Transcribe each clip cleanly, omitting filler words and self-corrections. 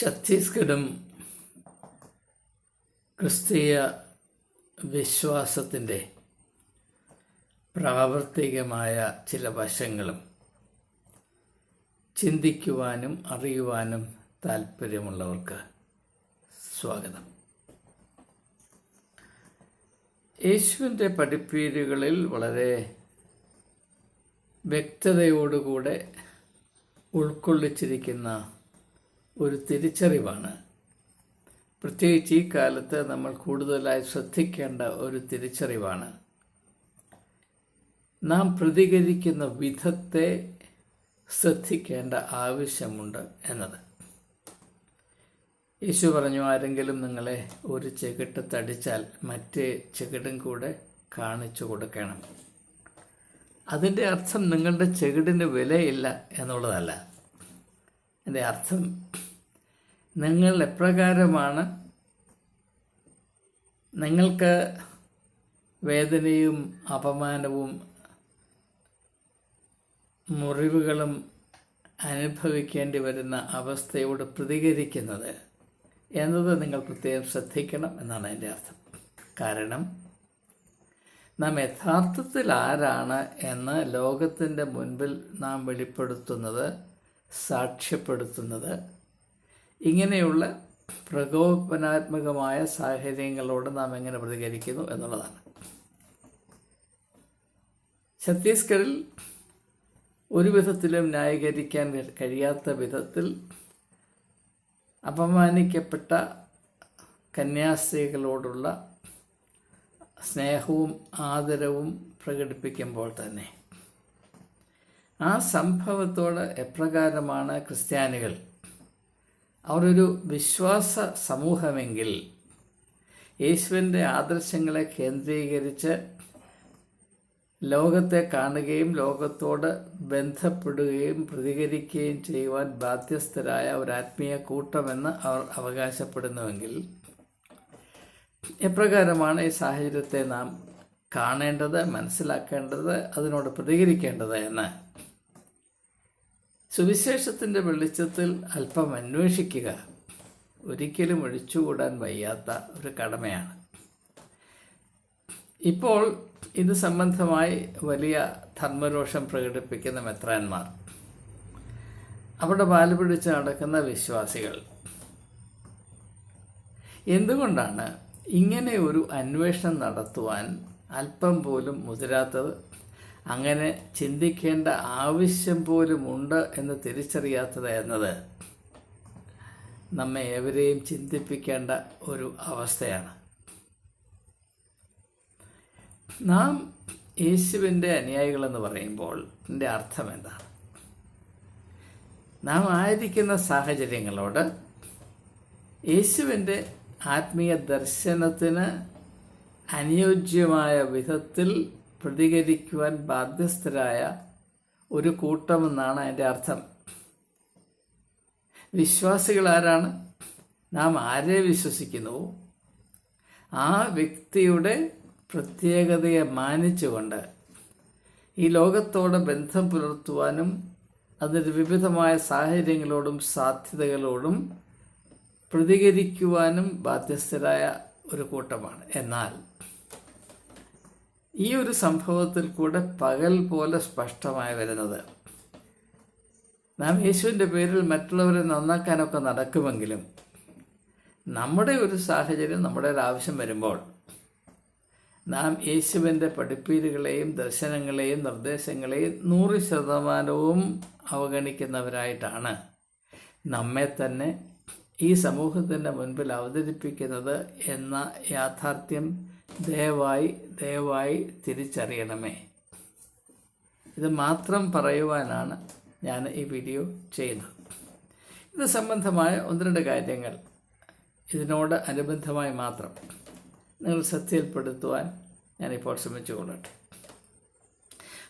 ഛത്തീസ്ഗഡും ക്രിസ്തീയ വിശ്വാസത്തിൻ്റെ പ്രാവർത്തികമായ ചില വശങ്ങളും ചിന്തിക്കുവാനും അറിയുവാനും താല്പര്യമുള്ളവർക്ക് സ്വാഗതം. യേശുവിൻ്റെ പഠിപ്പീരുകളിൽ വളരെ വ്യക്തതയോടുകൂടെ ഉൾക്കൊള്ളിച്ചിരിക്കുന്ന ഒരു തിരിച്ചറിവാണ്, പ്രത്യേകിച്ച് ഈ കാലത്ത് നമ്മൾ കൂടുതലായി ശ്രദ്ധിക്കേണ്ട ഒരു തിരിച്ചറിവാണ്, നാം പ്രതികരിക്കുന്ന വിധത്തെ ശ്രദ്ധിക്കേണ്ട ആവശ്യമുണ്ട് എന്നത്. യേശു പറഞ്ഞു, ആരെങ്കിലും നിങ്ങളെ ഒരു ചെകിട്ട് തടിച്ചാൽ മറ്റേ ചെകിടും കൂടെ കാണിച്ചു കൊടുക്കണം. അതിൻ്റെ അർത്ഥം നിങ്ങളുടെ ചെകിടിന് വിലയില്ല എന്നുള്ളതല്ല. എൻ്റെ അർത്ഥം, നിങ്ങൾ എപ്രകാരമാണ് നിങ്ങൾക്ക് വേദനയും അപമാനവും മുറിവുകളും അനുഭവിക്കേണ്ടി വരുന്ന അവസ്ഥയോട് പ്രതികരിക്കുന്നത് എന്നത് നിങ്ങൾ പ്രത്യേകം ശ്രദ്ധിക്കണം എന്നാണ് എൻ്റെ അർത്ഥം. കാരണം നാം യഥാർത്ഥത്തിൽ ആരാണ് എന്ന് ലോകത്തിൻ്റെ മുൻപിൽ നാം വെളിപ്പെടുത്തുന്നത്, സാക്ഷ്യപ്പെടുത്തുന്നത് ഇങ്ങനെയുള്ള പ്രകോപനാത്മകമായ സാഹചര്യങ്ങളോട് നാം എങ്ങനെ പ്രതികരിക്കുന്നു എന്നുള്ളതാണ്. ഛത്തീസ്ഗഡിൽ ഒരു വിധത്തിലും ന്യായീകരിക്കാൻ കഴിയാത്ത വിധത്തിൽ അപമാനിക്കപ്പെട്ട കന്യാസ്ത്രീകളോടുള്ള സ്നേഹവും ആദരവും പ്രകടിപ്പിക്കുമ്പോൾ തന്നെ ആ സംഭവത്തോട് എപ്രകാരമാണ് ക്രിസ്ത്യാനികൾ, അവരൊരു വിശ്വാസ സമൂഹമെങ്കിൽ യേശുവിൻ്റെ ആദർശങ്ങളെ കേന്ദ്രീകരിച്ച് ലോകത്തെ കാണുകയും ലോകത്തോട് ബന്ധപ്പെടുകയും പ്രതികരിക്കുകയും ചെയ്യുവാൻ ബാധ്യസ്ഥരായ ഒരു ആത്മീയ കൂട്ടമെന്ന് അവർ അവകാശപ്പെടുന്നുവെങ്കിൽ എപ്രകാരമാണ് ഈ സാഹചര്യത്തെ നാം കാണേണ്ടത്, മനസ്സിലാക്കേണ്ടത്, അതിനോട് പ്രതികരിക്കേണ്ടത് എന്ന് സുവിശേഷത്തിൻ്റെ വെളിച്ചത്തിൽ അല്പം അന്വേഷിക്കുക ഒരിക്കലും ഒഴിച്ചുകൂടാൻ വയ്യാത്ത ഒരു കടമയാണ്. ഇപ്പോൾ ഇത് സംബന്ധമായി വലിയ ധർമ്മരോഷം പ്രകടിപ്പിക്കുന്ന മെത്രാന്മാർ, അവിടെ വാല് പിടിച്ച് നടക്കുന്ന വിശ്വാസികൾ എന്തുകൊണ്ടാണ് ഇങ്ങനെ ഒരു അന്വേഷണം നടത്തുവാൻ അല്പം പോലും മുതിരാത്തത്, അങ്ങനെ ചിന്തിക്കേണ്ട ആവശ്യം പോലും ഉണ്ട് എന്ന് തിരിച്ചറിയാത്തത് എന്നത് നമ്മെ ഏവരെയും ചിന്തിപ്പിക്കേണ്ട ഒരു അവസ്ഥയാണ്. നാം യേശുവിൻ്റെ അനുയായികളെന്ന് പറയുമ്പോൾ എൻ്റെ അർത്ഥം എന്താണ്? നാം ആയിരിക്കുന്ന സാഹചര്യങ്ങളോട് യേശുവിൻ്റെ ആത്മീയ ദർശനത്തിന് അനുയോജ്യമായ വിധത്തിൽ പ്രതികരിക്കുവാൻ ബാധ്യസ്ഥരായ ഒരു കൂട്ടമെന്നാണ് എൻ്റെ അർത്ഥം. വിശ്വാസികൾ ആരാണ്? നാം ആരെ വിശ്വസിക്കുന്നുവോ ആ വ്യക്തിയുടെ പ്രത്യേകതയെ മാനിച്ചുകൊണ്ട് ഈ ലോകത്തോട് ബന്ധം പുലർത്തുവാനും അതിൻ്റെ വിവിധമായ സാഹചര്യങ്ങളോടും സാധ്യതകളോടും പ്രതികരിക്കുവാനും ബാധ്യസ്ഥരായ ഒരു കൂട്ടമാണ്. എന്നാൽ ഈ ഒരു സംഭവത്തിൽ കൂടെ പകൽ പോലെ സ്പഷ്ടമായി വരുന്നത്, നാം യേശുവിൻ്റെ പേരിൽ മറ്റുള്ളവരെ നന്നാക്കാനൊക്കെ നടക്കുമെങ്കിലും നമ്മുടെ ഒരു സാഹചര്യം, നമ്മുടെ ഒരു ആവശ്യം വരുമ്പോൾ നാം യേശുവിൻ്റെ പഠിപ്പീരുകളെയും ദർശനങ്ങളെയും നിർദ്ദേശങ്ങളെയും 100% അവഗണിക്കുന്നവരായിട്ടാണ് നമ്മെ തന്നെ ഈ സമൂഹത്തിൻ്റെ മുൻപിൽ അവതരിപ്പിക്കുന്നത് എന്ന യാഥാർത്ഥ്യം ദയവായി തിരിച്ചറിയണമേ. ഇത് മാത്രം പറയുവാനാണ് ഞാൻ ഈ വീഡിയോ ചെയ്യുന്നത്. ഇത് സംബന്ധമായ 1-2 കാര്യങ്ങൾ ഇതിനോട് അനുബന്ധമായി മാത്രം നിങ്ങൾ ശ്രദ്ധയിൽപ്പെടുത്തുവാൻ ഞാനിപ്പോൾ ശ്രമിച്ചു കൊള്ളട്ടെ.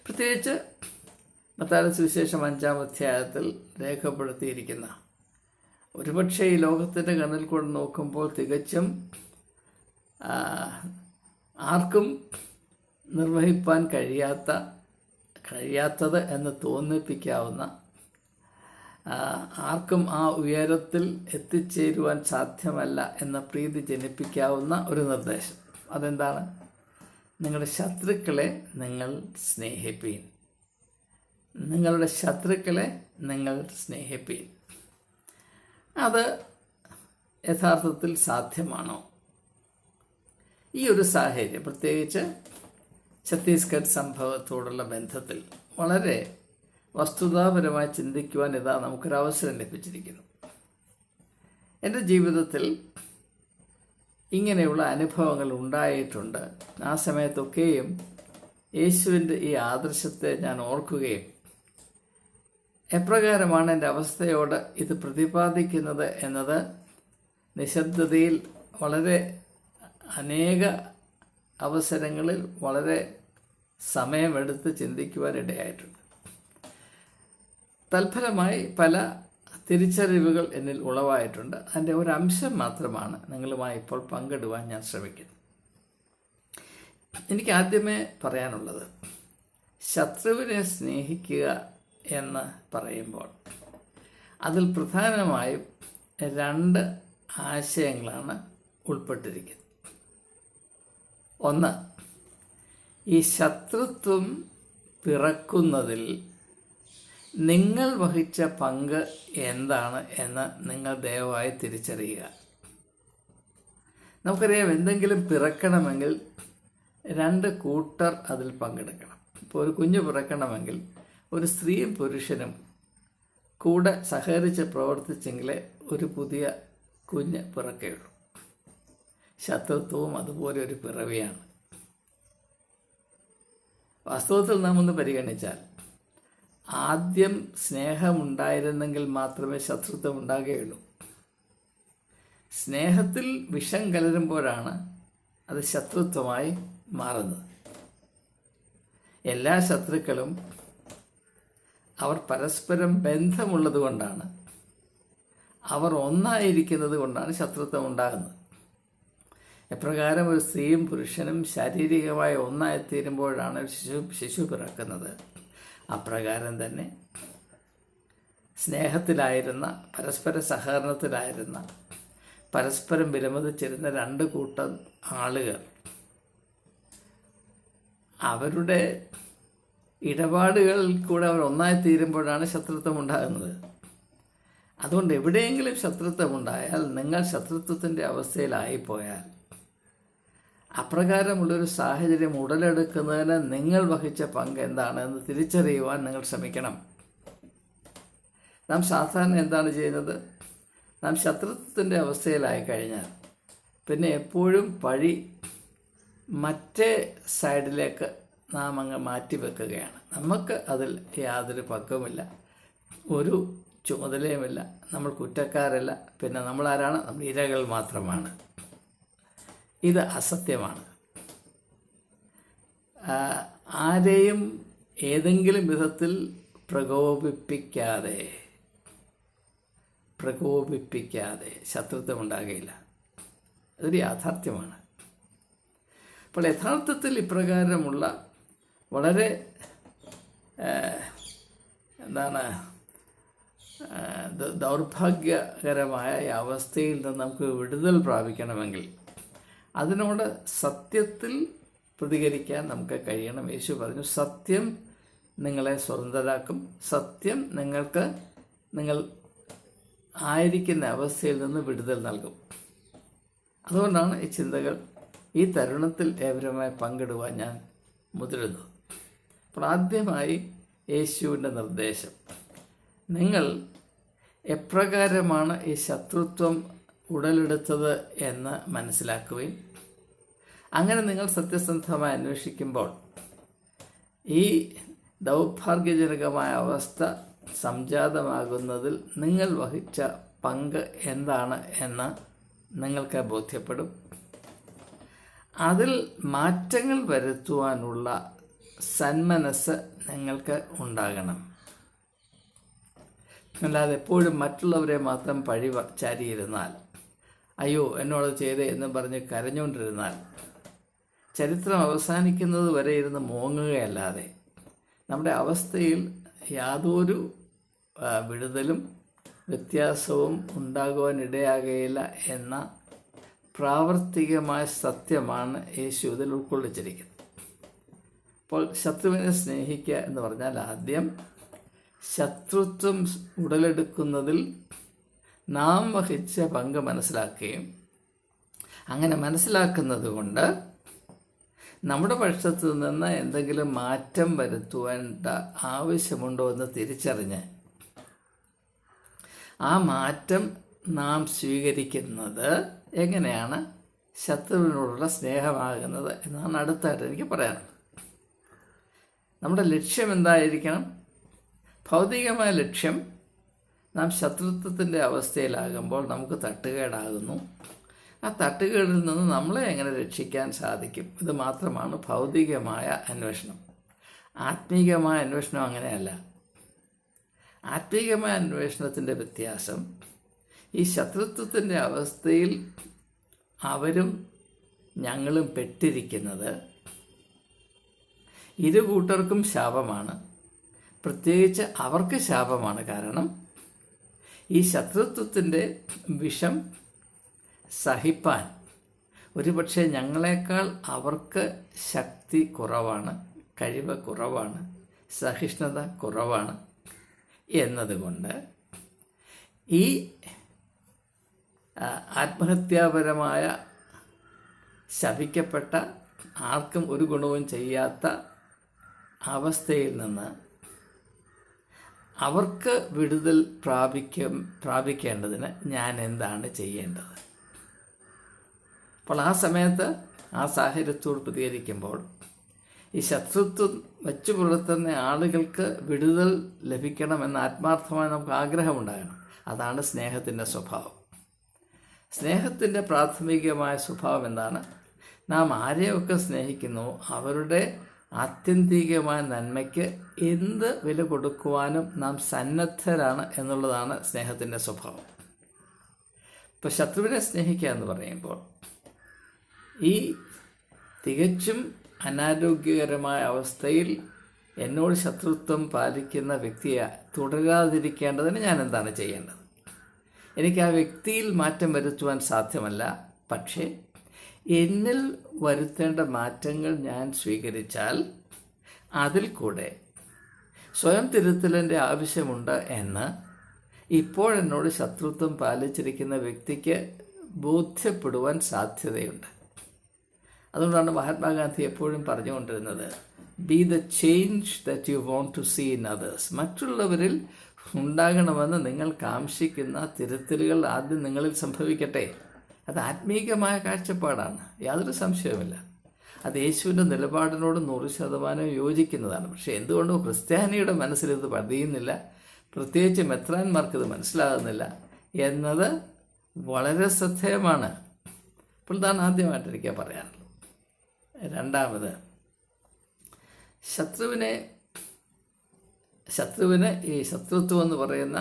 പ്രത്യേകിച്ച് മത്തായിയുടെ സുവിശേഷം 5-ാം അധ്യായത്തിൽ രേഖപ്പെടുത്തിയിരിക്കുന്ന, ഒരുപക്ഷെ ഈ ലോകത്തിൻ്റെ കണ്ണിൽ കൂടെ നോക്കുമ്പോൾ തികച്ചും ആർക്കും നിർവഹിപ്പാൻ കഴിയാത്തത് എന്ന് തോന്നിപ്പിക്കാവുന്ന ആർക്കും ആ ഉയരത്തിൽ എത്തിച്ചേരുവാൻ സാധ്യമല്ല എന്ന പ്രീതി ജനിപ്പിക്കാവുന്ന ഒരു നിർദ്ദേശം. അതെന്താണ്? നിങ്ങളുടെ ശത്രുക്കളെ നിങ്ങൾ സ്നേഹിപ്പീൻ. നിങ്ങളുടെ ശത്രുക്കളെ നിങ്ങൾ സ്നേഹിപ്പീൻ. അത് യഥാർത്ഥത്തിൽ സാധ്യമാണോ? ഈ ഒരു സാഹചര്യം, പ്രത്യേകിച്ച് ഛത്തീസ്ഗഡ് സംഭവത്തോടുള്ള ബന്ധത്തിൽ വളരെ വസ്തുതാപരമായി ചിന്തിക്കുവാൻ ഇതാ നമുക്കൊരവസരം ലഭിച്ചിരിക്കുന്നു. എൻ്റെ ജീവിതത്തിൽ ഇങ്ങനെയുള്ള അനുഭവങ്ങൾ ഉണ്ടായിട്ടുണ്ട്. ആ സമയത്തൊക്കെയും യേശുവിൻ്റെ ഈ ആദർശത്തെ ഞാൻ ഓർക്കുകയും എപ്രകാരമാണ് എൻ്റെ അവസ്ഥയോട് ഇത് പ്രതിപാദിക്കുന്നത് എന്നത് നിശബ്ദതയിൽ വളരെ അനേക അവസരങ്ങളിൽ വളരെ സമയമെടുത്ത് ചിന്തിക്കുവാൻ ഇടയായിട്ടുണ്ട്. തൽഫലമായി പല തിരിച്ചറിവുകൾ എന്നിൽ ഉളവായിട്ടുണ്ട്. അതിൻ്റെ ഒരംശം മാത്രമാണ് നിങ്ങളുമായി ഇപ്പോൾ പങ്കിടുവാൻ ഞാൻ ശ്രമിക്കുന്നത്. എനിക്ക് ആദ്യമേ പറയാനുള്ളത്, ശത്രുവിനെ സ്നേഹിക്കുക എന്ന് പറയുമ്പോൾ അതിൽ പ്രധാനമായും 2 ആശയങ്ങളാണ് ഉൾപ്പെട്ടിരിക്കുന്നത്. ഒന്ന്, ഈ ശത്രുത്വം പിറക്കുന്നതിൽ നിങ്ങൾ വഹിച്ച പങ്ക് എന്താണ് എന്ന് നിങ്ങൾ ദയവായി തിരിച്ചറിയുക. നമുക്കറിയാം, എന്തെങ്കിലും പിറക്കണമെങ്കിൽ 2 കൂട്ടർ അതിൽ പങ്കെടുക്കണം. ഇപ്പോൾ ഒരു കുഞ്ഞ് പിറക്കണമെങ്കിൽ ഒരു സ്ത്രീയും പുരുഷനും കൂടെ സഹകരിച്ച് പ്രവർത്തിച്ചെങ്കിലേ ഒരു പുതിയ കുഞ്ഞ് പിറക്കുകയുള്ളൂ. ശത്രുത്വവും അതുപോലെ ഒരു പിറവിയാണ്. വാസ്തവത്തിൽ നാം ഒന്ന് പരിഗണിച്ചാൽ, ആദ്യം സ്നേഹമുണ്ടായിരുന്നെങ്കിൽ മാത്രമേ ശത്രുത്വം ഉണ്ടാകുകയുള്ളൂ. സ്നേഹത്തിൽ വിഷം കലരുമ്പോഴാണ് അത് ശത്രുത്വമായി മാറുന്നത്. എല്ലാ ശത്രുക്കളും അവർ പരസ്പരം ബന്ധമുള്ളത് കൊണ്ടാണ്, അവർ ഒന്നായിരിക്കുന്നത് കൊണ്ടാണ് ശത്രുത്വം ഉണ്ടാകുന്നത്. എപ്രകാരം ഒരു സ്ത്രീയും പുരുഷനും ശാരീരികമായി ഒന്നായിത്തീരുമ്പോഴാണ് ശിശു പിറക്കുന്നത്, അപ്രകാരം തന്നെ സ്നേഹത്തിലായിരുന്ന, പരസ്പര സഹകരണത്തിലായിരുന്ന, പരസ്പരം വിലമതിച്ചിരുന്ന 2 കൂട്ടം ആളുകൾ അവരുടെ ഇടപാടുകളിൽ കൂടെ അവർ ഒന്നായിത്തീരുമ്പോഴാണ് ശത്രുത്വം ഉണ്ടാകുന്നത്. അതുകൊണ്ട് എവിടെയെങ്കിലും ശത്രുത്വമുണ്ടായാൽ, നിങ്ങൾ ശത്രുത്വത്തിൻ്റെ അവസ്ഥയിലായിപ്പോയാൽ, അപ്രകാരമുള്ളൊരു സാഹചര്യം ഉടലെടുക്കുന്നതിന് നിങ്ങൾ വഹിച്ച പങ്ക് എന്താണെന്ന് തിരിച്ചറിയുവാൻ നിങ്ങൾ ശ്രമിക്കണം. നാം സാധാരണ എന്താണ് ചെയ്യുന്നത്? നാം ശത്രുത്വത്തിൻ്റെ അവസ്ഥയിലായി കഴിഞ്ഞാൽ പിന്നെ എപ്പോഴും പഴി മറ്റേ സൈഡിലേക്ക് നാം അങ്ങ് മാറ്റിവെക്കുകയാണ്. നമുക്ക് അതിൽ യാതൊരു പക്കവുമില്ല, ഒരു ചുമതലയുമില്ല, നമ്മൾ കുറ്റക്കാരല്ല, പിന്നെ നമ്മളാരാണ്? നമ്മൾ ഇരകൾ മാത്രമാണ്. ഇത് അസത്യമാണ്. ആരെയും ഏതെങ്കിലും വിധത്തിൽ പ്രകോപിപ്പിക്കാതെ ശത്രുത്വം ഉണ്ടാകുകയില്ല. അതൊരു യാഥാർത്ഥ്യമാണ്. അപ്പോൾ യഥാർത്ഥത്തിൽ ഇപ്രകാരമുള്ള വളരെ ദൗർഭാഗ്യകരമായ ഈ അവസ്ഥയിൽ നിന്ന് നമുക്ക് വിടുതൽ പ്രാപിക്കണമെങ്കിൽ അതിനോട് സത്യത്തിൽ പ്രതികരിക്കാൻ നമുക്ക് കഴിയണം. യേശു പറഞ്ഞു, സത്യം നിങ്ങളെ സ്വതന്ത്രരാക്കും, സത്യം നിങ്ങൾ ആയിരിക്കുന്ന അവസ്ഥയിൽ നിന്ന് വിടുതൽ നൽകും. അതുകൊണ്ടാണ് ഈ ചിന്തകൾ ഈ തരുണത്തിൽ ഏവരുമായി പങ്കിടുവാൻ ഞാൻ മുതിരുന്നു. അപ്പോൾ ആദ്യമായി യേശുവിൻ്റെ നിർദ്ദേശം, നിങ്ങൾ എപ്രകാരമാണ് ഈ ശത്രുത്വം ഉടലെടുത്തത് എന്ന് മനസ്സിലാക്കുകയും അങ്ങനെ നിങ്ങൾ സത്യസന്ധമായി അന്വേഷിക്കുമ്പോൾ ഈ ദൗർഭാഗ്യജനകമായ അവസ്ഥ സംജാതമാകുന്നതിൽ നിങ്ങൾ വഹിച്ച പങ്ക് എന്താണ് എന്ന് നിങ്ങൾക്ക് ബോധ്യപ്പെടും. അതിൽ മാറ്റങ്ങൾ വരുത്തുവാനുള്ള സന്മനസ് നിങ്ങൾക്ക് ഉണ്ടാകണം. അല്ലാതെ എപ്പോഴും മറ്റുള്ളവരെ മാത്രം പഴി ചാരിയിരുന്നാൽ, അയ്യോ എന്നോട് ചെയ്തേ എന്ന് പറഞ്ഞ് കരഞ്ഞുകൊണ്ടിരുന്നാൽ, ചരിത്രം അവസാനിക്കുന്നത് വരെ ഇരുന്ന് മോങ്ങുകയല്ലാതെ നമ്മുടെ അവസ്ഥയിൽ യാതൊരു വിടുതലും വ്യത്യാസവും ഉണ്ടാകുവാനിടയാകയില്ല എന്ന പ്രാവർത്തികമായ സത്യമാണ് യേശു ഇതിൽ ഉൾക്കൊള്ളിച്ചിരിക്കുന്നത്. അപ്പോൾ ശത്രുവിനെ സ്നേഹിക്കുക എന്ന് പറഞ്ഞാൽ ആദ്യം ശത്രുത്വം ഉടലെടുക്കുന്നതിൽ നാം വഹിച്ച പങ്ക് മനസ്സിലാക്കുകയും അങ്ങനെ മനസ്സിലാക്കുന്നത് കൊണ്ട് നമ്മുടെ പക്ഷത്തു നിന്ന് എന്തെങ്കിലും മാറ്റം വരുത്തുവേണ്ട ആവശ്യമുണ്ടോ എന്ന് തിരിച്ചറിഞ്ഞ് ആ മാറ്റം നാം സ്വീകരിക്കുന്നത് എങ്ങനെയാണ് ശത്രുവിനോടുള്ള സ്നേഹമാകുന്നത് എന്നാണ് അടുത്തായിട്ട് എനിക്ക് പറയാനുള്ളത്. നമ്മുടെ ലക്ഷ്യം എന്തായിരിക്കണം? ഭൗതികമായ ലക്ഷ്യം നാം ശത്രുത്വത്തിൻ്റെ അവസ്ഥയിലാകുമ്പോൾ നമുക്ക് തട്ടുകേടാകുന്നു. ആ തട്ടുകേടിൽ നിന്ന് നമ്മളെ എങ്ങനെ രക്ഷിക്കാൻ സാധിക്കും? ഇത് മാത്രമാണ് ഭൗതികമായ അന്വേഷണം. ആത്മീകമായ അന്വേഷണം അങ്ങനെയല്ല. ആത്മീകമായ അന്വേഷണത്തിൻ്റെ വ്യത്യാസം, ഈ ശത്രുത്വത്തിൻ്റെ അവസ്ഥയിൽ അവരും ഞങ്ങളും പെട്ടിരിക്കുന്നത് ഇരു കൂട്ടർക്കും ശാപമാണ്. പ്രത്യേകിച്ച് അവർക്ക് ശാപമാണ്. കാരണം ഈ ശത്രുത്വത്തിൻ്റെ വിഷം സഹിപ്പാൻ ഒരുപക്ഷെ ഞങ്ങളെക്കാൾ അവർക്ക് ശക്തി കുറവാണ്, കഴിവ് കുറവാണ്, സഹിഷ്ണുത കുറവാണ്. എന്നതുകൊണ്ട് ഈ ആത്മഹത്യാപരമായ ശപിക്കപ്പെട്ട ആർക്കും ഒരു ഗുണവും ചെയ്യാത്ത അവസ്ഥയിൽ നിന്ന് അവർക്ക് വിടുതൽ പ്രാപിക്കേണ്ടതിന് ഞാൻ എന്താണ് ചെയ്യേണ്ടത്? അപ്പോൾ ആ സമയത്ത് ആ സാഹചര്യത്തോട് പ്രതികരിക്കുമ്പോൾ ഈ ശത്രുത്വം വെച്ചു പുലർത്തുന്ന ആളുകൾക്ക് വിടുതൽ ലഭിക്കണമെന്ന് ആത്മാർത്ഥമായി നമുക്ക് ആഗ്രഹമുണ്ടാകണം. അതാണ് സ്നേഹത്തിൻ്റെ സ്വഭാവം. സ്നേഹത്തിൻ്റെ പ്രാഥമികമായ സ്വഭാവം എന്താണ്? നാം ആരെയൊക്കെ സ്നേഹിക്കുന്നു അവരുടെ ആത്യന്തികമായ നന്മയ്ക്ക് എന്ത് വില കൊടുക്കുവാനും നാം സന്നദ്ധരാണ് എന്നുള്ളതാണ് സ്നേഹത്തിൻ്റെ സ്വഭാവം. ഇപ്പോൾ ശത്രുവിനെ സ്നേഹിക്കുക എന്ന് പറയുമ്പോൾ ഈ തികച്ചും അനാരോഗ്യകരമായ അവസ്ഥയിൽ എന്നോട് ശത്രുത്വം പാലിക്കുന്ന വ്യക്തിയെ തുടരാതിരിക്കേണ്ടതിന് ഞാൻ എന്താണ് ചെയ്യേണ്ടത്? എനിക്ക് ആ വ്യക്തിയിൽ മാറ്റം വരുത്തുവാൻ സാധ്യമല്ല. പക്ഷേ എന്നിൽ വരുത്തേണ്ട മാറ്റങ്ങൾ ഞാൻ സ്വീകരിച്ചാൽ അതിൽ കൂടെ സ്വയം തിരുത്തലിൻ്റെ ആവശ്യമുണ്ട് എന്ന് ഇപ്പോഴെന്നോട് ശത്രുത്വം പാലിച്ചിരിക്കുന്ന വ്യക്തിക്ക് ബോധ്യപ്പെടുവാൻ സാധ്യതയുണ്ട്. അതുകൊണ്ടാണ് മഹാത്മാഗാന്ധി എപ്പോഴും പറഞ്ഞുകൊണ്ടിരുന്നത്, be the change that you want to see in others. മറ്റുള്ളവരിൽ ഉണ്ടാകണമെന്ന് നിങ്ങൾ കാംക്ഷിക്കുന്ന തിരുത്തലുകൾ ആദ്യം നിങ്ങളിൽ സംഭവിക്കട്ടെ. അത് ആത്മീകമായ കാഴ്ചപ്പാടാണ്, യാതൊരു സംശയവുമില്ല. അത് യേശുവിൻ്റെ നിലപാടിനോട് 100% യോജിക്കുന്നതാണ്. പക്ഷേ എന്തുകൊണ്ടോ ക്രിസ്ത്യാനിയുടെ മനസ്സിൽ ഇത് പതിയുന്നില്ല, പ്രത്യേകിച്ച് മെത്രാന്മാർക്കിത് മനസ്സിലാകുന്നില്ല എന്നത് വളരെ ശ്രദ്ധേയമാണ്. അപ്പോൾ ഇതാണ് ആദ്യമായിട്ട് എനിക്ക് പറയാനുള്ളത്. രണ്ടാമത്, ശത്രുവിന് ഈ ശത്രുത്വം എന്ന് പറയുന്ന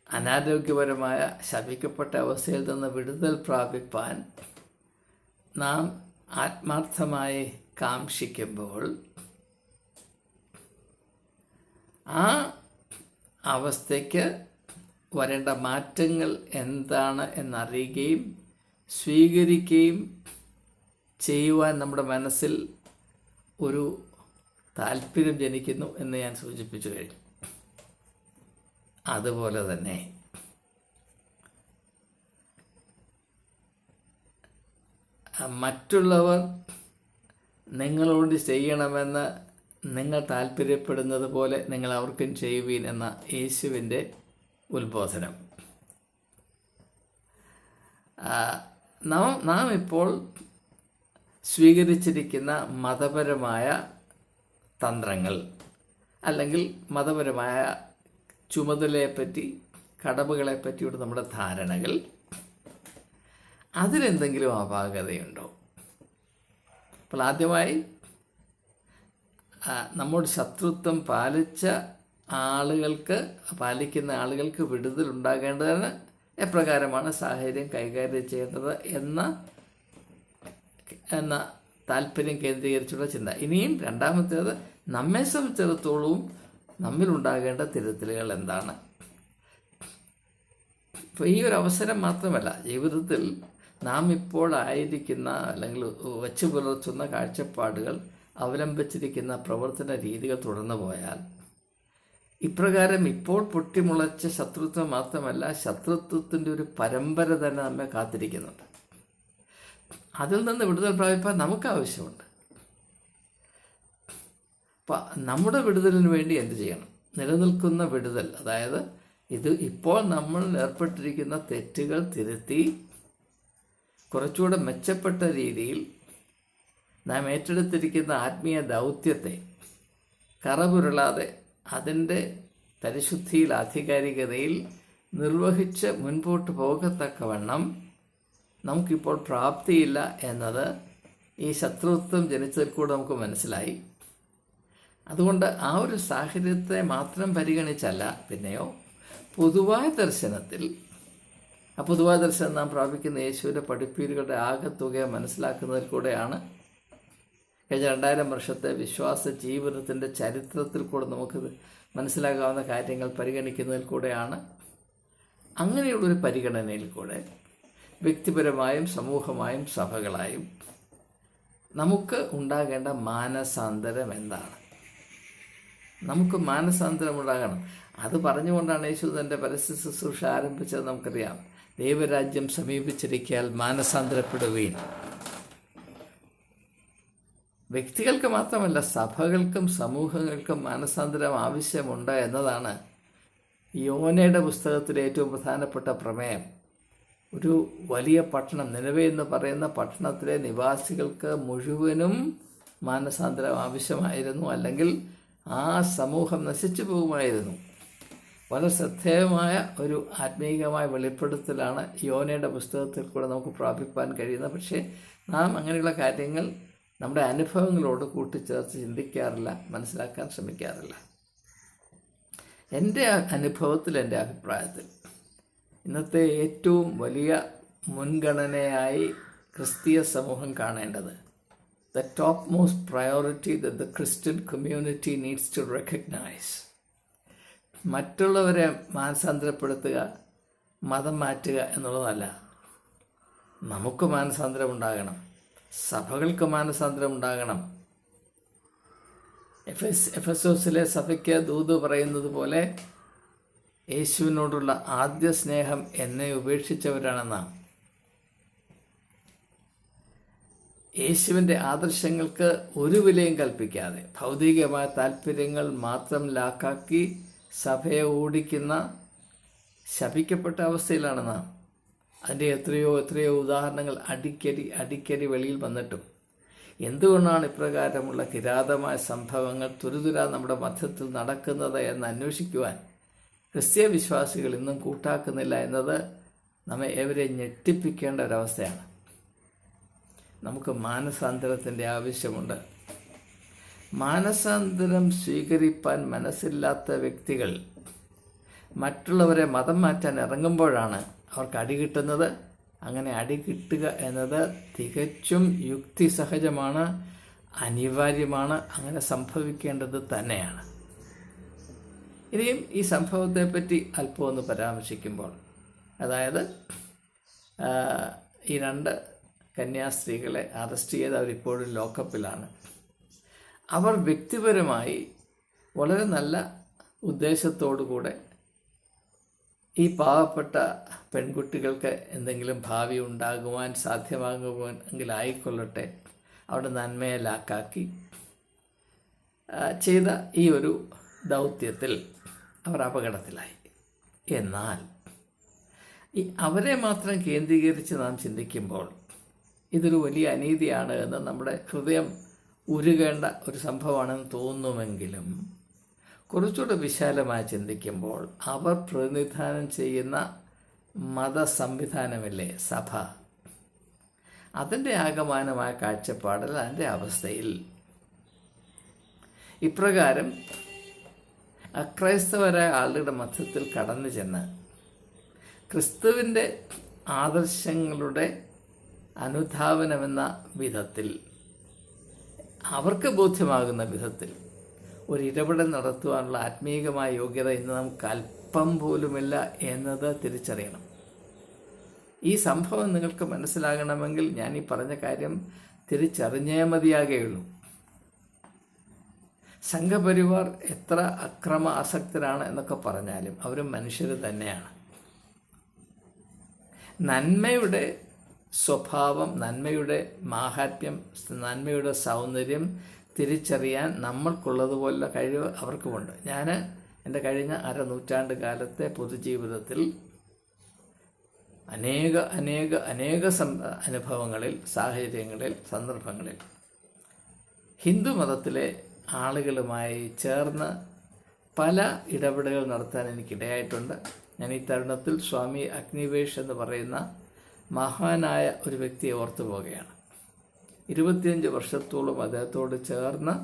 അനാരോഗ്യപരമായ ശപിക്കപ്പെട്ട അവസ്ഥയിൽ നിന്ന് വിടുതൽ പ്രാപിപ്പാൻ നാം ആത്മാർത്ഥമായി കാംക്ഷിക്കുമ്പോൾ ആ അവസ്ഥയ്ക്ക് വരേണ്ട മാറ്റങ്ങൾ എന്താണ് എന്നറിയുകയും സ്വീകരിക്കുകയും ചെയ്യുവാൻ നമ്മുടെ മനസ്സിൽ ഒരു താല്പര്യം ജനിക്കുന്നു എന്ന് ഞാൻ സൂചിപ്പിച്ചു കഴിഞ്ഞു. അതുപോലെ തന്നെ മറ്റുള്ളവർ നിങ്ങളോട് ചെയ്യണമെന്ന് നിങ്ങൾ താല്പര്യപ്പെടുന്നത് പോലെ നിങ്ങൾ അവർക്കും ചെയ്യുവീൻ എന്ന യേശുവിൻ്റെ ഉത്ബോധനം നാം ഇപ്പോൾ സ്വീകരിച്ചിരിക്കുന്ന മതപരമായ തന്ത്രങ്ങൾ അല്ലെങ്കിൽ മതപരമായ ചുമതലയെപ്പറ്റി, കടമകളെപ്പറ്റിയുള്ള നമ്മുടെ ധാരണകൾ, അതിലെന്തെങ്കിലും അപാകതയുണ്ടോ? അപ്പോൾ ആദ്യമായി നമ്മോട് ശത്രുത്വം പാലിക്കുന്ന ആളുകൾക്ക് വിടുതൽ ഉണ്ടാകേണ്ടതിന് എപ്രകാരമാണ് സാഹചര്യം കൈകാര്യം ചെയ്യേണ്ടത് എന്ന താല്പര്യം കേന്ദ്രീകരിച്ചുള്ള ചിന്ത. ഇനിയും രണ്ടാമത്തേത്, നമ്മെ സംബന്ധിച്ചിടത്തോളവും നമ്മിലുണ്ടാകേണ്ട തിരുത്തലുകൾ എന്താണ്? ഇപ്പോൾ ഈ ഒരു അവസരം മാത്രമല്ല, ജീവിതത്തിൽ നാം ഇപ്പോൾ ആയിരിക്കുന്ന അല്ലെങ്കിൽ വച്ചു പുലർത്തുന്ന കാഴ്ചപ്പാടുകൾ, അവലംബിച്ചിരിക്കുന്ന പ്രവർത്തന രീതികൾ തുടർന്നു പോയാൽ ഇപ്രകാരം ഇപ്പോൾ പൊട്ടിമുളച്ച ശത്രുത്വം മാത്രമല്ല, ശത്രുത്വത്തിൻ്റെ ഒരു പരമ്പര തന്നെ നമ്മെ കാത്തിരിക്കുന്നുണ്ട്. അതിൽ നിന്ന് വിടുതൽ പ്രാപിപ്പാൻ നമുക്ക് ആവശ്യമുണ്ട്. അപ്പം നമ്മുടെ വിടുതലിന് വേണ്ടി എന്ത് ചെയ്യണം? നിലനിൽക്കുന്ന വിടുതൽ, അതായത് ഇത് ഇപ്പോൾ നമ്മൾ ഏർപ്പെട്ടിരിക്കുന്ന തെറ്റുകൾ തിരുത്തി കുറച്ചുകൂടെ മെച്ചപ്പെട്ട രീതിയിൽ നാം ഏറ്റെടുത്തിരിക്കുന്ന ആത്മീയ ദൗത്യത്തെ കറപുരളാതെ അതിൻ്റെ പരിശുദ്ധിയിൽ, ആധികാരികതയിൽ നിർവഹിച്ച് മുൻപോട്ട് പോകത്തക്കവണ്ണം നമുക്കിപ്പോൾ പ്രാപ്തിയില്ല എന്നത് ഈ ശത്രുത്വം ജനിച്ചതിൽ കൂടെ നമുക്ക് മനസ്സിലായി. അതുകൊണ്ട് ആ ഒരു സാഹചര്യത്തെ മാത്രം പരിഗണിച്ചല്ല, പിന്നെയോ പൊതുവായ ദർശനത്തിൽ, ആ പൊതുവായ ദർശനം നാം പ്രാപിക്കുന്ന യേശുവിൻ്റെ പഠിപ്പീരുകളുടെ ആകെത്തുകയെ മനസ്സിലാക്കുന്നതിൽ കൂടെയാണ്. കഴിഞ്ഞ 2000 വർഷത്തെ വിശ്വാസ ജീവിതത്തിൻ്റെ ചരിത്രത്തിൽ കൂടെ നമുക്ക് മനസ്സിലാകാവുന്ന കാര്യങ്ങൾ പരിഗണിക്കുന്നതിൽ കൂടെയാണ്. അങ്ങനെയുള്ളൊരു പരിഗണനയിൽ കൂടെ വ്യക്തിപരമായും സമൂഹമായും സഭകളായും നമുക്ക് ഉണ്ടാകേണ്ട മാനസാന്തരം എന്താണ്? നമുക്ക് മാനസാന്തരം ഉണ്ടാകണം. അത് പറഞ്ഞുകൊണ്ടാണ് യേശു തൻ്റെ പരസ്യ ശുശ്രൂഷ ആരംഭിച്ചത്. നമുക്കറിയാം, ദൈവരാജ്യം സമീപിച്ചിരിക്കാൽ മാനസാന്തരപ്പെടുകയും. വ്യക്തികൾക്ക് മാത്രമല്ല, സഭകൾക്കും സമൂഹങ്ങൾക്കും മാനസാന്തരം ആവശ്യമുണ്ട് എന്നതാണ് യോനയുടെ പുസ്തകത്തിലെ ഏറ്റവും പ്രധാനപ്പെട്ട പ്രമേയം. ഒരു വലിയ പട്ടണം, നിനവെ എന്ന് പറയുന്ന പട്ടണത്തിലെ നിവാസികൾക്ക് മുഴുവനും മാനസാന്തരം ആവശ്യമായിരുന്നു, അല്ലെങ്കിൽ ആ സമൂഹം നശിച്ചു പോകുമായിരുന്നു. വളരെ ശ്രദ്ധേയമായ ഒരു ആത്മീയമായ വെളിപ്പെടുത്തലാണ് യോനയുടെ പുസ്തകത്തിൽ കൂടെ നമുക്ക് പ്രാപിപ്പാൻ കഴിയുന്നത്. പക്ഷേ നാം അങ്ങനെയുള്ള കാര്യങ്ങൾ നമ്മുടെ അനുഭവങ്ങളോട് കൂട്ടിച്ചേർത്ത് ചിന്തിക്കാറില്ല, മനസ്സിലാക്കാൻ ശ്രമിക്കാറില്ല. എൻ്റെ അനുഭവത്തിൽ, എൻ്റെ അഭിപ്രായത്തിൽ ഇന്നത്തെ ഏറ്റവും വലിയ മുൻഗണനയായി ക്രിസ്തീയ സമൂഹം കാണേണ്ടത്, the topmost priority that the Christian community needs to recognize, മറ്റുള്ളവരെ മാനസാന്തരപ്പെടുത്തുക, മതം മാറ്റുക എന്നുള്ളതല്ല. നമുക്ക് മാനസാന്തരം ഉണ്ടാകണം, സഭകൾക്ക് മാനസാന്തരം ഉണ്ടാകണം. എഫെസോസിലെ സഭയ്ക്ക് ദൂത് പറയുന്നത് പോലെ യേശുവിനോടുള്ള ആദ്യ സ്നേഹം എന്നെ ഉപേക്ഷിച്ചവരാണ് നാം. യേശുവിൻ്റെ ആദർശങ്ങൾക്ക് ഒരു വിലയും കൽപ്പിക്കാതെ ഭൗതികമായ താല്പര്യങ്ങൾ മാത്രം ലാക്കാക്കി സഭയെ ഓടിക്കുന്ന ശപിക്കപ്പെട്ട അവസ്ഥയിലാണ് നാം. അതിൻ്റെ എത്രയോ ഉദാഹരണങ്ങൾ അടിക്കടി വെളിയിൽ വന്നിട്ടും എന്തുകൊണ്ടാണ് ഇപ്രകാരമുള്ള കിരാതമായ സംഭവങ്ങൾ തുരുതുരാ നമ്മുടെ മധ്യത്തിൽ നടക്കുന്നത് എന്ന് അന്വേഷിക്കുവാൻ ക്രിസ്തീയ വിശ്വാസികൾ ഇന്നും കൂട്ടാക്കുന്നില്ല എന്നത് നമ്മെ ഏവരെ ഞെട്ടിപ്പിക്കേണ്ട ഒരവസ്ഥയാണ്. നമുക്ക് മാനസാന്തരത്തിൻ്റെ ആവശ്യമുണ്ട്. മാനസാന്തരം സ്വീകരിപ്പാൻ മനസ്സില്ലാത്ത വ്യക്തികൾ മറ്റുള്ളവരെ മതം മാറ്റാൻ ഇറങ്ങുമ്പോഴാണ് അവർക്ക് അടി കിട്ടുന്നത്. അങ്ങനെ അടി കിട്ടുക എന്നത് തികച്ചും യുക്തിസഹജമാണ്, അനിവാര്യമാണ്, അങ്ങനെ സംഭവിക്കേണ്ടത് തന്നെയാണ്. ഇനിയും ഈ സംഭവത്തെപ്പറ്റി അല്പം ഒന്ന് പരാമർശിക്കുമ്പോൾ, അതായത് ഈ 2 കന്യാസ്ത്രീകളെ അറസ്റ്റ് ചെയ്ത് അവരിപ്പോഴും ലോക്കപ്പിലാണ്. അവർ വ്യക്തിപരമായി വളരെ നല്ല ഉദ്ദേശത്തോടുകൂടെ ഈ പാവപ്പെട്ട പെൺകുട്ടികൾക്ക് എന്തെങ്കിലും ഭാവി ഉണ്ടാകുവാൻ സാധ്യമാകുമെങ്കിൽ ആയിക്കൊള്ളട്ടെ, അവിടെ നന്മയെ ലാക്കാക്കി ചെയ്ത ഈ ഒരു ദൗത്യത്തിൽ അവർ അപകടത്തിലായി. എന്നാൽ ഈ അവരെ മാത്രം കേന്ദ്രീകരിച്ച് നാം ചിന്തിക്കുമ്പോൾ ഇതൊരു വലിയ അനീതിയാണ് എന്ന് നമ്മുടെ ഹൃദയം ഉരുകേണ്ട ഒരു സംഭവമാണെന്ന് തോന്നുമെങ്കിലും കുറച്ചുകൂടെ വിശാലമായി ചിന്തിക്കുമ്പോൾ അവർ പ്രതിനിധാനം ചെയ്യുന്ന മതസംവിധാനമില്ലേ, സഭ, അതിൻ്റെ ആകമാനമായ കാഴ്ചപ്പാടിൽ, അതിൻ്റെ അവസ്ഥയിൽ ഇപ്രകാരം അക്രൈസ്തവരായ ആളുകളുടെ മധ്യത്തിൽ കടന്നു ചെന്ന് ക്രിസ്തുവിൻ്റെ ആദർശങ്ങളുടെ അനുധാവനമെന്ന വിധത്തിൽ, അവർക്ക് ബോധ്യമാകുന്ന വിധത്തിൽ ഒരിടപെടൽ നടത്തുവാനുള്ള ആത്മീയമായ യോഗ്യത ഇന്ന് നമുക്ക് അല്പം പോലുമില്ല എന്നത് തിരിച്ചറിയണം. ഈ സംഭവം നിങ്ങൾക്ക് മനസ്സിലാകണമെങ്കിൽ ഞാൻ ഈ പറഞ്ഞ കാര്യം തിരിച്ചറിഞ്ഞേ മതിയാകുകയുള്ളൂ. സംഘപരിവാർ എത്ര അക്രമ ആസക്തരാണ് എന്നൊക്കെ പറഞ്ഞാലും അവർ മനുഷ്യർ തന്നെയാണ്. നന്മയുടെ സ്വഭാവം, നന്മയുടെ മാഹാത്മ്യം, നന്മയുടെ സൗന്ദര്യം തിരിച്ചറിയാൻ നമ്മൾക്കുള്ളതുപോലുള്ള കഴിവ് അവർക്കുമുണ്ട്. ഞാൻ എൻ്റെ കഴിഞ്ഞ അരനൂറ്റാണ്ട് കാലത്തെ പൊതുജീവിതത്തിൽ അനേക അനുഭവങ്ങളിൽ, സാഹചര്യങ്ങളിൽ, സന്ദർഭങ്ങളിൽ ഹിന്ദു മതത്തിലെ ആളുകളുമായി ചേർന്ന് പല ഇടപെടലുകൾ നടത്താൻ എനിക്കിടയായിട്ടുണ്ട്. ഞാൻ ഈ തരുണത്തിൽ സ്വാമി അഗ്നിവേഷ് എന്ന് പറയുന്ന മഹാനായ ഒരു വ്യക്തിയെ ഓർത്തു പോവുകയാണ്. 25 വർഷത്തോളം അദ്ദേഹത്തോട് ചേർന്ന്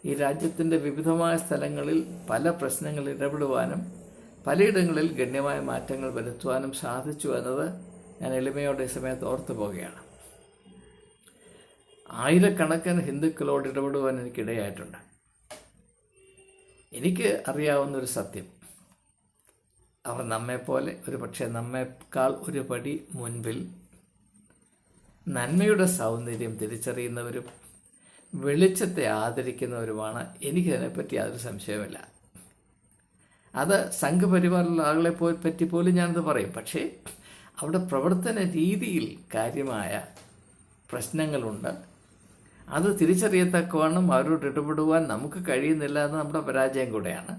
ഈ രാജ്യത്തിൻ്റെ വിവിധമായ സ്ഥലങ്ങളിൽ പല പ്രശ്നങ്ങളിൽ ഇടപെടുവാനും പലയിടങ്ങളിൽ ഗണ്യമായ മാറ്റങ്ങൾ വരുത്തുവാനും സാധിച്ചു എന്നത് ഞാൻ എളിമയോടെ ഈ സമയത്ത് ഓർത്തു പോവുകയാണ്. ആയിരക്കണക്കിന് ഹിന്ദുക്കളോട് ഇടപെടുവാൻ എനിക്കിടയായിട്ടുണ്ട്. എനിക്ക് അറിയാവുന്നൊരു സത്യം, അവർ നമ്മെപ്പോലെ ഒരുപക്ഷെ നമ്മേക്കാൾ ഒരു പടി മുൻപിൽ നന്മയുടെ സൗന്ദര്യം തിരിച്ചറിയുന്നവരും വെളിച്ചത്തെ ആദരിക്കുന്നവരുമാണ്. എനിക്കതിനെപ്പറ്റി യാതൊരു സംശയവുമില്ല. അത് സംഘപരിവാറിലുള്ള ആളുകളെ പറ്റി പോലും ഞാനത് പറയും. പക്ഷേ അവിടെ പ്രവർത്തന രീതിയിൽ കാര്യമായ പ്രശ്നങ്ങളുണ്ട്. അത് തിരിച്ചറിയത്തക്കവണ്ണം അവരോട് ഇടപെടുവാൻ നമുക്ക് കഴിയുന്നില്ല എന്ന് നമ്മുടെ പരാജയം കൂടെയാണ്.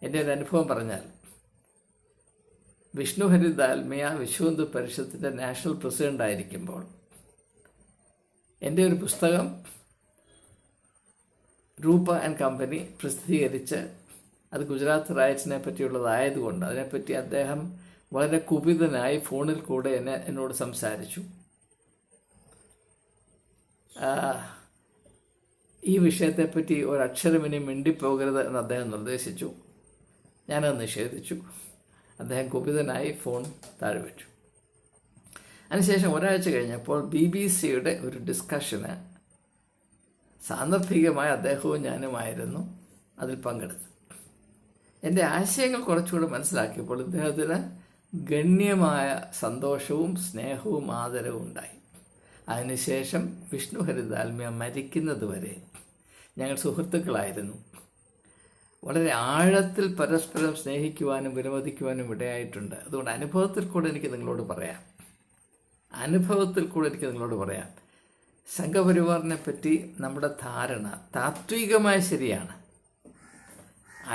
എൻ്റെ ഒരു അനുഭവം പറഞ്ഞാൽ, വിഷ്ണു ഹരി ദാൽമിയ വിശ്വ ഹിന്ദു പരിഷത്തിൻ്റെ നാഷണൽ പ്രസിഡൻ്റ് ആയിരിക്കുമ്പോൾ എൻ്റെ ഒരു പുസ്തകം രൂപ ആൻഡ് കമ്പനി പ്രസിദ്ധീകരിച്ച് അത് ഗുജറാത്ത് റൈറ്റ്സിനെ പറ്റിയുള്ളതായതുകൊണ്ട് അതിനെപ്പറ്റി അദ്ദേഹം വളരെ കുപിതനായി ഫോണിൽ കൂടെ എന്നോട് സംസാരിച്ചു. ഈ വിഷയത്തെപ്പറ്റി ഒരക്ഷരം ഇനി മിണ്ടിപ്പോകരുത് എന്ന് അദ്ദേഹം നിർദ്ദേശിച്ചു. ഞാനത് നിഷേധിച്ചു. അദ്ദേഹം കുപിതനായി ഫോൺ താഴെ വെച്ചു. അതിനുശേഷം ഒരാഴ്ച കഴിഞ്ഞപ്പോൾ BBC-യുടെ ഒരു ഡിസ്കഷന് സാന്ദർഭികമായ അദ്ദേഹവും ഞാനുമായിരുന്നു അതിൽ പങ്കെടുത്തത്. എൻ്റെ ആശയങ്ങൾ കുറച്ചുകൂടെ മനസ്സിലാക്കിയപ്പോൾ ഇദ്ദേഹത്തിന് ഗണ്യമായ സന്തോഷവും സ്നേഹവും ആദരവും ഉണ്ടായി. അതിനുശേഷം വിഷ്ണു ഹരി ദാൽമിയ മരിക്കുന്നതുവരെ ഞങ്ങൾ സുഹൃത്തുക്കളായിരുന്നു. വളരെ ആഴത്തിൽ പരസ്പരം സ്നേഹിക്കുവാനും വിലമതിക്കുവാനും ഇടയായിട്ടുണ്ട്. അതുകൊണ്ട് അനുഭവത്തിൽ കൂടെ എനിക്ക് നിങ്ങളോട് പറയാം, സംഘപരിവാറിനെ പറ്റി നമ്മുടെ ധാരണ താത്വികമായി ശരിയാണ്,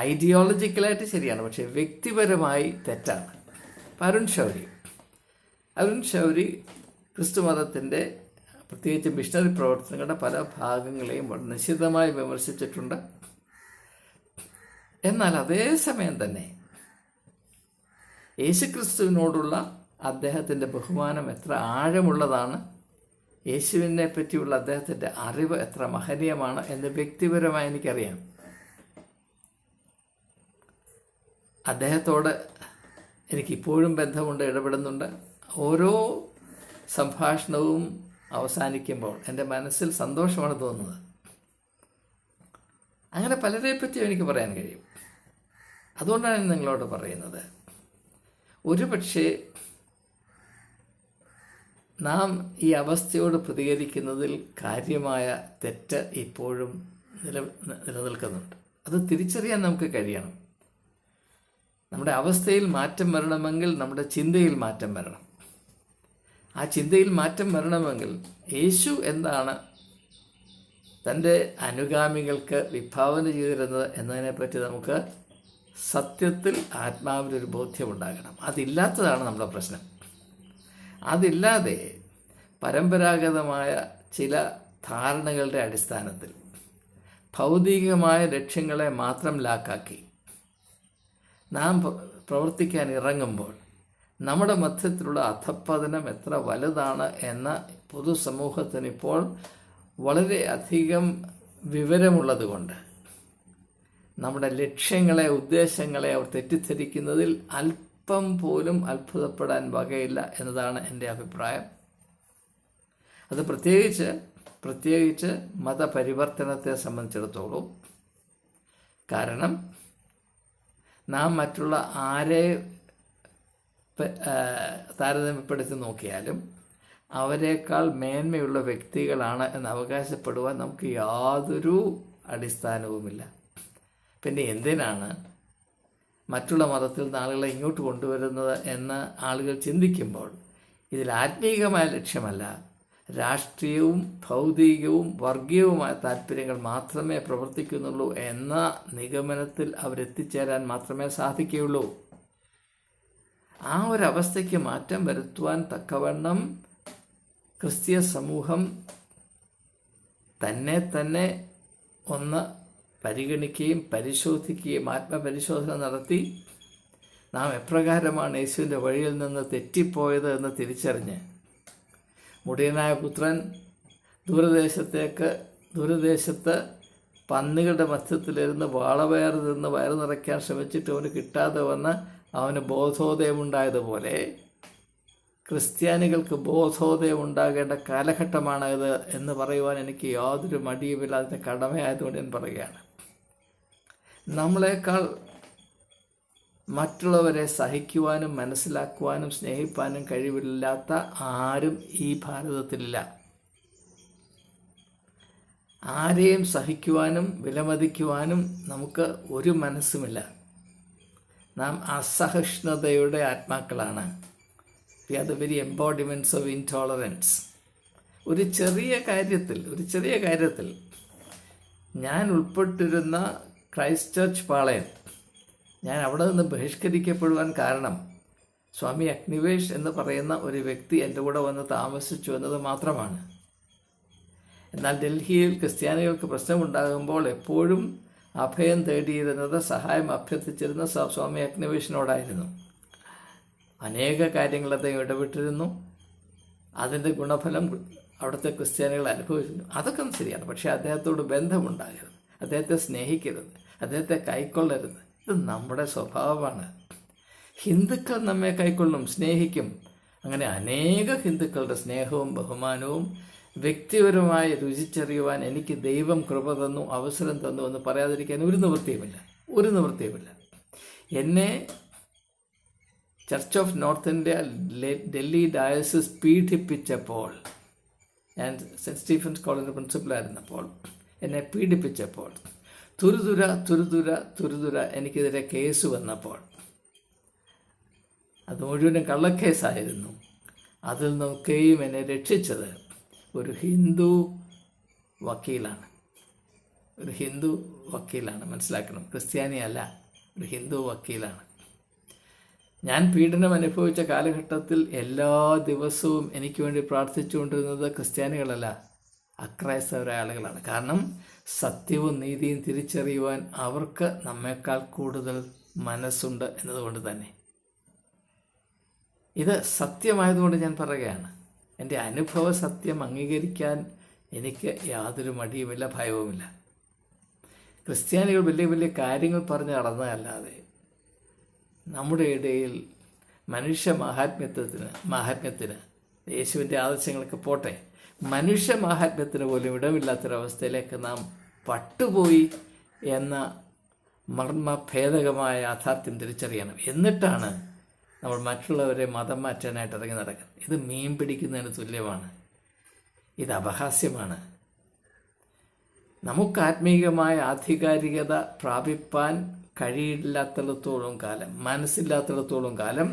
ഐഡിയോളജിക്കലായിട്ട് ശരിയാണ്, പക്ഷേ വ്യക്തിപരമായി തെറ്റാണ്. അരുൺ ശൗരി ക്രിസ്തു മതത്തിൻ്റെ പ്രത്യേകിച്ച് മിഷണറി പ്രവർത്തനങ്ങളുടെ പല ഭാഗങ്ങളെയും വളരെ നിശിതമായി വിമർശിച്ചിട്ടുണ്ട്. എന്നാൽ അതേസമയം തന്നെ യേശുക്രിസ്തുവിനോടുള്ള അദ്ദേഹത്തിൻ്റെ ബഹുമാനം എത്ര ആഴമുള്ളതാണ്, യേശുവിനെ പറ്റിയുള്ള അദ്ദേഹത്തിൻ്റെ അറിവ് എത്ര മഹനീയമാണ് എന്ന് വ്യക്തിപരമായി എനിക്കറിയാം. അദ്ദേഹത്തോട് എനിക്കിപ്പോഴും ബന്ധമുണ്ട്, ഇടപെടുന്നുണ്ട്. ഓരോ സംഭാഷണവും അവസാനിക്കുമ്പോൾ എൻ്റെ മനസ്സിൽ സന്തോഷമാണ് തോന്നുന്നത്. അങ്ങനെ പലരെ പറ്റിയും എനിക്ക് പറയാൻ കഴിയും. അതുകൊണ്ടാണ് നിങ്ങളോട് പറയുന്നത്, ഒരുപക്ഷെ നാം ഈ അവസ്ഥയോട് പ്രതികരിക്കുന്നതിൽ കാര്യമായ തെറ്റ് ഇപ്പോഴും നിലനിൽക്കുന്നുണ്ട്. അത് തിരിച്ചറിയാൻ നമുക്ക് കഴിയണം. നമ്മുടെ അവസ്ഥയിൽ മാറ്റം വരണമെങ്കിൽ നമ്മുടെ ചിന്തയിൽ മാറ്റം വരണം. ആ ചിന്തയിൽ മാറ്റം വരണമെങ്കിൽ യേശു എന്താണ് തൻ്റെ അനുഗാമികൾക്ക് വിഭാവന ചെയ്തിരുന്നത് എന്നതിനെപ്പറ്റി നമുക്ക് സത്യത്തിൽ ആത്മാവിലൊരു ബോധ്യമുണ്ടാകണം. അതില്ലാത്തതാണ് നമ്മുടെ പ്രശ്നം. അതില്ലാതെ പരമ്പരാഗതമായ ചില ധാരണകളുടെ അടിസ്ഥാനത്തിൽ ഭൗതികമായ ലക്ഷ്യങ്ങളെ മാത്രം ലാക്കാക്കി നാം പ്രവർത്തിക്കാൻ ഇറങ്ങുമ്പോൾ നമ്മുടെ മധ്യത്തിലുള്ള അധപ്പതനം എത്ര വലുതാണ് എന്ന പൊതുസമൂഹത്തിന് ഇപ്പോൾ വളരെയധികം വിവരമുള്ളത് കൊണ്ട് നമ്മുടെ ലക്ഷ്യങ്ങളെ, ഉദ്ദേശങ്ങളെ അവർ തെറ്റിദ്ധരിക്കുന്നതിൽ അല്പം പോലും അത്ഭുതപ്പെടാൻ വകയില്ല എന്നതാണ് എൻ്റെ അഭിപ്രായം. അത് പ്രത്യേകിച്ച് മതപരിവർത്തനത്തെ സംബന്ധിച്ചിടത്തോളം. കാരണം നാം മറ്റുള്ള ആരെ താരതമ്യപ്പെടുത്തി നോക്കിയാലും അവരെക്കാൾ മേന്മയുള്ള വ്യക്തികളാണ് എന്ന് അവകാശപ്പെടുവാൻ നമുക്ക് യാതൊരു അടിസ്ഥാനവുമില്ല. പിന്നെ എന്തിനാണ് മറ്റുള്ള മതത്തിൽ നിന്ന് ആളുകളെ ഇങ്ങോട്ട് കൊണ്ടുവരുന്നത് എന്ന് ആളുകൾ ചിന്തിക്കുമ്പോൾ ഇതിൽ ആത്മീയമായ ലക്ഷ്യമല്ല, രാഷ്ട്രീയവും ഭൗതികവും വർഗീയവുമായ താല്പര്യങ്ങൾ മാത്രമേ പ്രവർത്തിക്കുന്നുള്ളൂ എന്ന നിഗമനത്തിൽ അവരെത്തിച്ചേരാൻ മാത്രമേ സാധിക്കുകയുള്ളൂ. ആ ഒരവസ്ഥയ്ക്ക് മാറ്റം വരുത്തുവാൻ തക്കവണ്ണം ക്രിസ്തീയ സമൂഹം തന്നെ ഒന്ന് പരിഗണിക്കുകയും പരിശോധിക്കുകയും ആത്മപരിശോധന നടത്തി നാം എപ്രകാരമാണ് യേശുവിൻ്റെ വഴിയിൽ നിന്ന് തെറ്റിപ്പോയത് എന്ന് തിരിച്ചറിഞ്ഞ് മുടിയനായ പുത്രൻ ദൂരദേശത്ത് പന്നികളുടെ മധ്യത്തിലിരുന്ന് വാളവയറ് നിന്ന് വയറ് നിറയ്ക്കാൻ ശ്രമിച്ചിട്ട് അവന് കിട്ടാതെ വന്ന് അവന് ബോധോദയമുണ്ടായതുപോലെ ക്രിസ്ത്യാനികൾക്ക് ബോധോദയം ഉണ്ടാകേണ്ട കാലഘട്ടമാണിത് എന്ന് പറയുവാൻ എനിക്ക് യാതൊരു മടിയുമില്ല. അതിൻ്റെ കടമയായതുകൊണ്ട് ഞാൻ പറയുകയാണ്. നമ്മളെക്കാൾ മറ്റുള്ളവരെ സഹിക്കുവാനും മനസ്സിലാക്കുവാനും സ്നേഹിപ്പാനും കഴിവില്ലാത്ത ആരും ഈ ഭാരതത്തിലില്ല. ആരെയും സഹിക്കുവാനും വിലമതിക്കുവാനും നമുക്ക് ഒരു മനസ്സുമില്ല. നാം അസഹിഷ്ണുതയുടെ ആത്മാക്കളാണ്. We are the very embodiments of intolerance. ഒരു ചെറിയ കാര്യത്തിൽ ഞാൻ ഉൾപ്പെട്ടിരുന്ന ക്രൈസ്റ്റ് ചർച്ച് പാളയം, ഞാൻ അവിടെ നിന്ന് ബഹിഷ്കരിക്കപ്പെടുവാൻ കാരണം സ്വാമി അഗ്നിവേഷ് എന്ന് പറയുന്ന ഒരു വ്യക്തി എൻ്റെ കൂടെ വന്ന് താമസിച്ചു എന്നത് മാത്രമാണ്. എന്നാൽ ഡൽഹിയിൽ ക്രിസ്ത്യാനികൾക്ക് പ്രശ്നമുണ്ടാകുമ്പോൾ എപ്പോഴും അഭയം തേടിയിരുന്നത്, സഹായം അഭ്യർത്ഥിച്ചിരുന്ന സ്വാമി അഗ്നിവേഷിനോടായിരുന്നു. അനേക കാര്യങ്ങൾ അദ്ദേഹം ഇടപെട്ടിരുന്നു. അതിൻ്റെ ഗുണഫലം അവിടുത്തെ ക്രിസ്ത്യാനികൾ അനുഭവിച്ചിരുന്നു. അതൊക്കെ ശരിയാണ്. പക്ഷേ അദ്ദേഹത്തോട് ബന്ധമുണ്ടാകരുത്, അദ്ദേഹത്തെ സ്നേഹിക്കരുത്, അദ്ദേഹത്തെ കൈക്കൊള്ളരുത്. ഇത് നമ്മുടെ സ്വഭാവമാണ്. ഹിന്ദുക്കൾ നമ്മെ കൈക്കൊള്ളും, സ്നേഹിക്കും. അങ്ങനെ അനേക ഹിന്ദുക്കളുടെ സ്നേഹവും ബഹുമാനവും വ്യക്തിപരമായി രുചിച്ചറിയുവാൻ എനിക്ക് ദൈവം കൃപ തന്നു, അവസരം തന്നു എന്ന് പറയാതിരിക്കാൻ ഒരു നിവൃത്തിയുമില്ല. എന്നെ Church of North India Delhi Diocese പീഡിപ്പിച്ചപ്പോൾ, ഞാൻ സെൻറ്റ് സ്റ്റീഫൻസ് കോളേജിൻ്റെ പ്രിൻസിപ്പലായിരുന്നപ്പോൾ എന്നെ പീഡിപ്പിച്ചപ്പോൾ, തുരുതുര എനിക്കെതിരെ കേസ് വന്നപ്പോൾ, അത് മുഴുവനും കള്ളക്കേസായിരുന്നു. അതിൽ നിന്നൊക്കെയും എന്നെ രക്ഷിച്ചത് ഒരു ഹിന്ദു വക്കീലാണ്. മനസ്സിലാക്കണം. ക്രിസ്ത്യാനിയല്ല, ഒരു ഹിന്ദു വക്കീലാണ്. ഞാൻ പീഡനം അനുഭവിച്ച കാലഘട്ടത്തിൽ എല്ലാ ദിവസവും എനിക്ക് വേണ്ടി പ്രാർത്ഥിച്ചുകൊണ്ടിരുന്നത് ക്രിസ്ത്യാനികളല്ല, അക്രൈസ്തവരായ ആളുകളാണ്. കാരണം സത്യവും നീതിയും തിരിച്ചറിയുവാൻ അവർക്ക് നമ്മേക്കാൾ കൂടുതൽ മനസ്സുണ്ട് എന്നതുകൊണ്ട് തന്നെ. ഇത് സത്യമായതുകൊണ്ട് ഞാൻ പറയുകയാണ്. എൻ്റെ അനുഭവ സത്യം അംഗീകരിക്കാൻ എനിക്ക് യാതൊരു മടിയുമില്ല, ഭയവുമില്ല. ക്രിസ്ത്യാനികൾ വലിയ വലിയ കാര്യങ്ങൾ പറഞ്ഞ് നടന്നതല്ലാതെ നമ്മുടെ ഇടയിൽ മനുഷ്യ മാഹാത്മ്യത്തിന് യേശുവിൻ്റെ ആദർശങ്ങൾക്ക് പോട്ടെ, മനുഷ്യ മാഹാത്മ്യത്തിന് പോലും ഇടമില്ലാത്തൊരവസ്ഥയിലേക്ക് നാം പട്ടുപോയി എന്ന മർമ്മഭേദകമായ യാഥാർത്ഥ്യം തിരിച്ചറിയണം. എന്നിട്ടാണ് നമ്മൾ മറ്റുള്ളവരെ മതം മാറ്റാനായിട്ട് ഇറങ്ങി നടക്കുന്നത്. ഇത് മീൻ പിടിക്കുന്നതിന് തുല്യമാണ്. ഇത് അപഹാസ്യമാണ്. നമുക്ക് ആത്മീയമായ ആധികാരികത പ്രാപിപ്പാൻ കഴിയില്ലാത്തിടത്തോളം കാലം, മനസ്സില്ലാത്തിടത്തോളം കാലം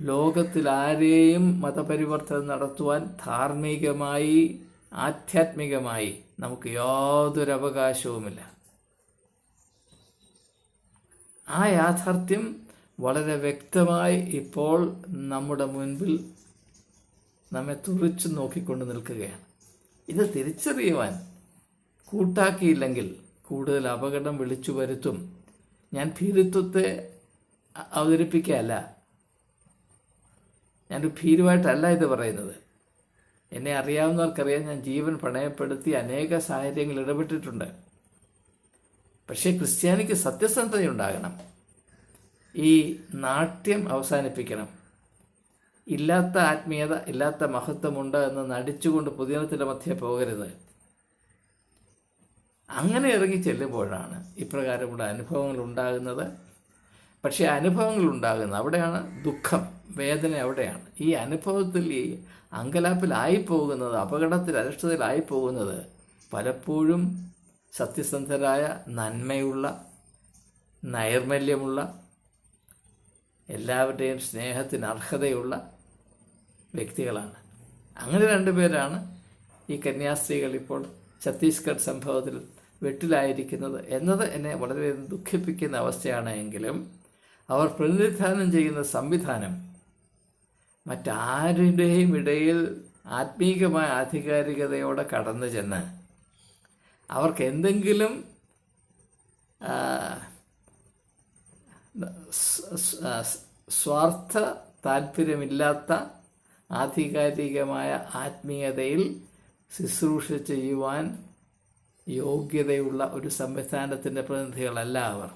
ലോകത്തിൽ ആരെയും മതപരിവർത്തനം നടത്തുവാൻ ധാർമ്മികമായി ആധ്യാത്മികമായി നമുക്ക് യാതൊരു അവകാശവുമില്ല. ആ യാഥാർത്ഥ്യം വളരെ വ്യക്തമായി ഇപ്പോൾ നമ്മുടെ മുൻപിൽ നമ്മെ തുറിച്ചു നോക്കിക്കൊണ്ട് നിൽക്കുകയാണ്. ഇത് തിരിച്ചറിയുവാൻ കൂട്ടാക്കിയില്ലെങ്കിൽ കൂടുതൽ അപകടം വിളിച്ചു വരുത്തും. ഞാൻ ഭീരുത്വത്തെ അവതരിപ്പിക്കുകയല്ല, ഞാനൊരു ഭീരുവായിട്ടല്ല ഇത് പറയുന്നത്. എന്നെ അറിയാവുന്നവർക്കറിയാം, ഞാൻ ജീവൻ പണയപ്പെടുത്തി അനേക സാഹചര്യങ്ങളിൽ ഇടപെട്ടിട്ടുണ്ട്. പക്ഷേ ക്രിസ്ത്യാനിക്ക് സത്യസന്ധതയുണ്ടാകണം. ഈ നാട്യം അവസാനിപ്പിക്കണം. ഇല്ലാത്ത ആത്മീയത, ഇല്ലാത്ത മഹത്വമുണ്ട് എന്ന് നടിച്ചുകൊണ്ട് പൊതുജനത്തിൻ്റെ മധ്യേ പോകരുത്. അങ്ങനെ ഇറങ്ങി ചെല്ലുമ്പോഴാണ് ഇപ്രകാരമുള്ള അനുഭവങ്ങൾ ഉണ്ടാകുന്നത്. പക്ഷേ അനുഭവങ്ങൾ ഉണ്ടാകുന്നത് അവിടെയാണ് ദുഃഖം, വേദന അവിടെയാണ്. ഈ അനുഭവത്തിൽ ഈ അങ്കലാപ്പിലായിപ്പോകുന്നത്, അപകടത്തിൽ അരിഷ്ടതയിലായിപ്പോകുന്നത് പലപ്പോഴും സത്യസന്ധരായ, നന്മയുള്ള, നൈർമല്യമുള്ള, എല്ലാവരുടെയും സ്നേഹത്തിന് അർഹതയുള്ള വ്യക്തികളാണ്. അങ്ങനെ രണ്ടുപേരാണ് ഈ കന്യാസ്ത്രീകൾ ഇപ്പോൾ ഛത്തീസ്ഗഡ് സംഭവത്തിൽ വെട്ടിലായിരിക്കുന്നത് എന്നത് എന്നെ വളരെ ദുഃഖിപ്പിക്കുന്ന അവസ്ഥയാണ്. എങ്കിലും അവർ പ്രതിനിധാനം ചെയ്യുന്ന സംവിധാനം മറ്റാരുടെയും ഇടയിൽ ആത്മീകമായ ആധികാരികതയോടെ കടന്നു ചെന്ന് അവർക്ക് എന്തെങ്കിലും സ്വാർത്ഥ താല്പര്യമില്ലാത്ത ആധികാരികമായ ആത്മീയതയിൽ ശുശ്രൂഷ ചെയ്യുവാൻ യോഗ്യതയുള്ള ഒരു സംവിധാനത്തിൻ്റെ പ്രതിനിധികളല്ല അവർ.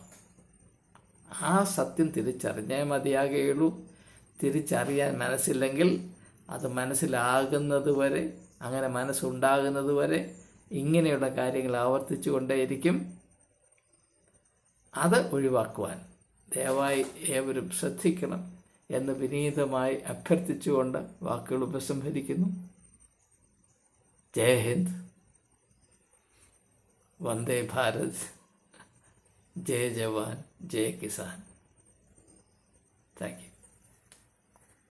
ആ സത്യം തിരിച്ചറിഞ്ഞേ മതിയാകുകയുള്ളൂ. തിരിച്ചറിയാൻ മനസ്സില്ലെങ്കിൽ അത് മനസ്സിലാകുന്നത് വരെ, അങ്ങനെ മനസ്സുണ്ടാകുന്നത് വരെ ഇങ്ങനെയുള്ള കാര്യങ്ങൾ ആവർത്തിച്ചു കൊണ്ടേയിരിക്കും. അത് ഒഴിവാക്കുവാൻ ദയവായി ഏവരും ശ്രദ്ധിക്കണം എന്ന് വിനീതമായി അഭ്യർത്ഥിച്ചുകൊണ്ട് വാക്കുകൾ ഉപസംഹരിക്കുന്നു. ജയ് ഹിന്ദ്, വന്ദേ ഭാരത്, ജയ് ജവാൻ, ജയ് കിസാൻ.